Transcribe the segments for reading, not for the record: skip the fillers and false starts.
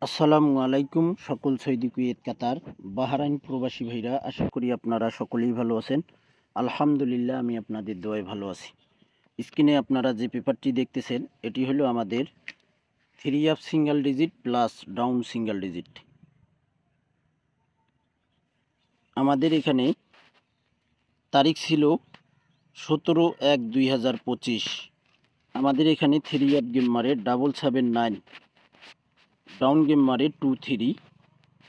আসসালামু আলাইকুম সকল সৌদি কুয়েত কাতার বাহরাইন প্রবাসী ভাইরা, আশা করি আপনারা সকলেই ভালো আছেন। আলহামদুলিল্লাহ, আমি আপনাদের দোয়ায় ভালো আছি। স্ক্রিনে আপনারা যে পেপারটি দেখতেছেন, এটি হলো আমাদের 3 up single digit plus down single digit. আমাদের এখানে তারিখ ছিল 17/1/2025। আমাদের এখানে 3 আপ গেম মারে 779, ডাউন গেম মারে 23।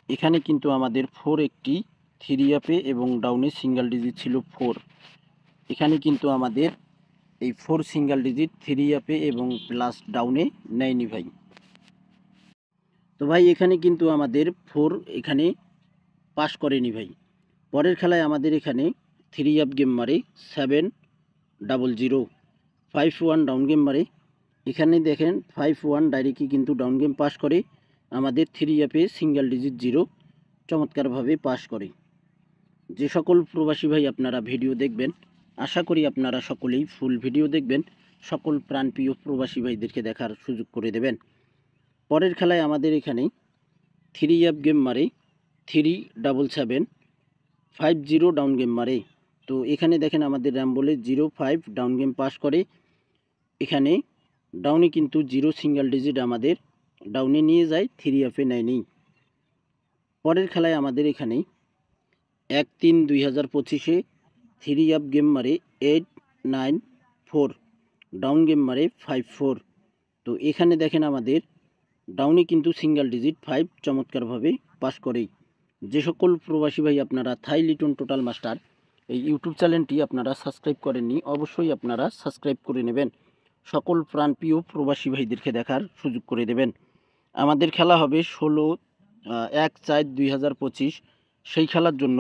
এখানে কিন্তু আমাদের 4 একটি 3 আপে এবং ডাউনে সিঙ্গেল ডিজিট ছিল 4। এখানে কিন্তু আমাদের এই 4 সিঙ্গেল ডিজিট 3 আপে এবং প্লাস ডাউনে নেয়নি ভাই। তো ভাই এখানে কিন্তু আমাদের 4 এখানে পাস করেনি ভাই। পরের খেলায় আমাদের এখানে 3 আপ গেম মারে 700, 51 ডাউন গেম মারে। এখানে দেখেন 51 ডাইরেক্টলি কিন্তু ডাউন গেম পাস করে, আমাদের 3 আপে সিঙ্গেল ডিজিট 0 চমৎকারভাবে পাস করে। যে সকল প্রবাসী ভাই আপনারা ভিডিও দেখবেন, আশা করি আপনারা সকলেই ফুল ভিডিও দেখবেন, সকল প্রাণপ্রিয় প্রবাসী ভাইদেরকে দেখার সুযোগ করে দেবেন। পরের খেলায় আমাদের এখানে 3 আপ গেম মারে 377, 50 ডাউন গেম মারে। তো এখানে দেখেন আমাদের র্যাম বলে 05 ডাউন গেম পাস করে। এখানে ডাউনে কিন্তু 0 সিঙ্গেল ডিজিট আমাদের ডাউনে নিয়ে যায়, 3 আপে নেয়নি। পরের খেলায় আমাদের এখানে 1/3/2025-এ 3 আপ গেম মারে 894, ডাউন গেম মারে 54। তো এখানে দেখেন আমাদের ডাউনে কিন্তু সিঙ্গেল ডিজিট 5 চমৎকারভাবে পাস করে। যে সকল প্রবাসী ভাই আপনারা থাই লিটন টোটাল মাস্টার এই ইউটিউব চ্যানেলটি আপনারা সাবস্ক্রাইব করেননি, অবশ্যই আপনারা সাবস্ক্রাইব করে নেবেন, সকল প্রাণপ্রিয় প্রবাসী ভাইদেরকে দেখার সুযোগ করে দেবেন। আমাদের খেলা হবে 16/1/2025। সেই খেলার জন্য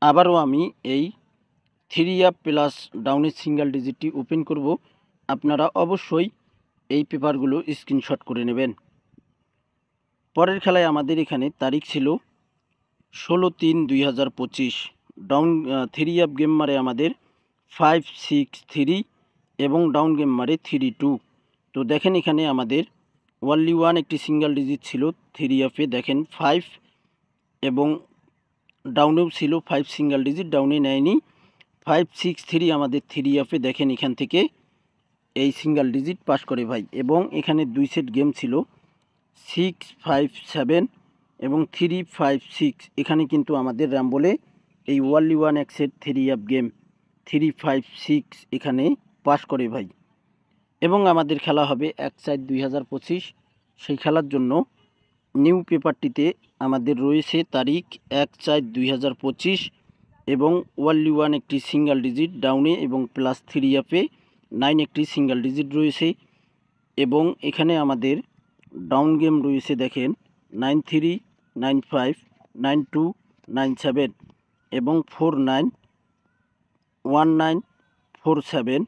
আবারও আমি এই 3 আপ প্লাস ডাউনের সিঙ্গেল ডিজিটটি ওপেন করব। আপনারা অবশ্যই এই পেপারগুলো স্ক্রিনশট করে নেবেন। পরের খেলায় আমাদের এখানে তারিখ ছিল 16/3/2025। ডাউন 3 আপ গেম মারে আমাদের 563 এবং ডাউন গেম মারে 32। তো দেখেন এখানে আমাদের ওনলি 1 একটি সিঙ্গেল ডিজিট ছিল 3 আপে, দেখেন 5 এবং ডাউনেও ছিল 5 সিঙ্গেল ডিজিট, ডাউনে নেয়নি। 563 আমাদের 3 আপে, দেখেন এখান থেকে এই সিঙ্গেল ডিজিট পাস করে ভাই। এবং এখানে 2 সেট গেম ছিল 657 এবং 356। এখানে কিন্তু আমাদের র্যাম বলে এই ওনলি 1 এক সেট 3 আপ গেম 356 এখানে পাস করে ভাই। এবং আমাদের খেলা হবে 1/4/2025। সেই খেলার জন্য নিউ পেপারটিতে আমাদের রয়েছে তারিখ 1/4/2025 এবং ওনলি 1 একটি সিঙ্গেল ডিজিট ডাউনে এবং প্লাস 3 আপে 9 একটি সিঙ্গেল ডিজিট রয়েছে। এবং এখানে আমাদের ডাউন গেম রয়েছে, দেখেন 93, 95, 92, 97 এবং 49, 19, 47,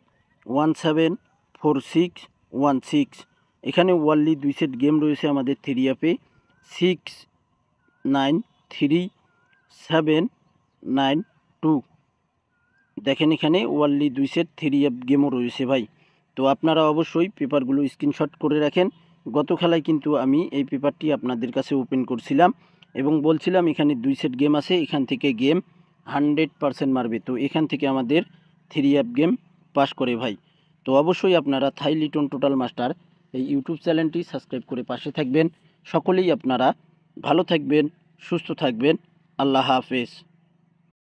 17, 46, 16। এখানে ওনলি 2 সেট গেম রয়েছে আমাদের 3 আপে 6, 9, 3, 7, 9, 2। দেখেন এখানে ওনলি 2 সেট 3 আপ গেমও রয়েছে ভাই। তো আপনারা অবশ্যই পেপারগুলো স্ক্রিনশট করে রাখেন। গত খেলায় কিন্তু আমি এই পেপারটি আপনাদের কাছে ওপেন করছিলাম এবং বলছিলাম এখানে 2 সেট গেম আছে, এখান থেকে গেম 100% মারবে। তো এখান থেকে আমাদের 3 আপ গেম পাস করে ভাই। তো অবশ্যই আপনারা থাই লিটন টোটাল মাস্টার এই ইউটিউব চ্যানেলটি সাবস্ক্রাইব করে পাশে থাকবেন। সকলেই আপনারা ভালো থাকবেন, সুস্থ থাকবেন। আল্লাহ হাফেজ।